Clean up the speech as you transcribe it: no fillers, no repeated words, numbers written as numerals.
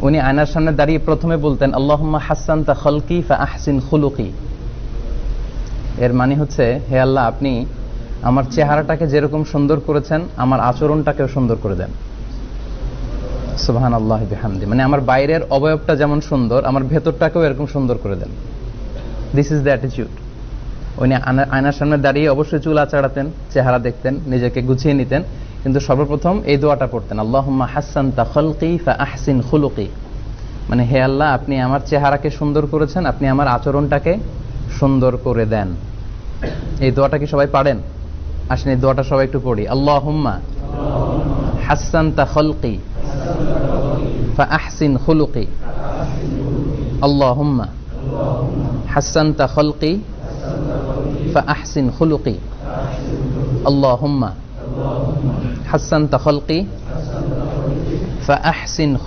উনি আয়নার সামনে দাঁড়িয়ে প্রথমে বলতেন আল্লাহুম্মা হাসসানতা খালকি ফাআহসিন খুলুকি। এর মানে হচ্ছে, হে আল্লাহ, আপনি আমার চেহারাটাকে যেরকম সুন্দর করেছেন আমার আচরণটাকেও সুন্দর করে দেন। সুবহানাল্লাহি বিহামদি, মানে আমার বাইরের অবয়বটা যেমন সুন্দর আমার ভেতরটাকেও এরকম সুন্দর করে দেন। This is the attitude. উনি আয়নার সামনে দাঁড়িয়ে অবশ্যই চুল আঁচড়াতেন, চেহারা দেখতেন, নিজেকে গুছিয়ে নিতেন, কিন্তু সর্বপ্রথম এই দোয়াটা পড়তেন আল্লাহুম্মা হাসসানতা খালকি ফাআহসিন খুলুকি, মানে হে আল্লাহ, আপনি আমার চেহারাকে সুন্দর করেছেন, আপনি আমার আচরণটাকে সুন্দর করে দেন। এই দোয়াটা কি সবাই পারেন? আসেন এই দোয়াটা সবাই একটু পড়ি। আল্লাহুম্মা হাসসানতা খালকি ফাআহসিন খুলুকি, আল্লাহুম্মা হাসসানতা খালকি ফাআহসিন খুলুকি, আল্লাহুম্মা হাসসানতা খালকি ফাআহসিন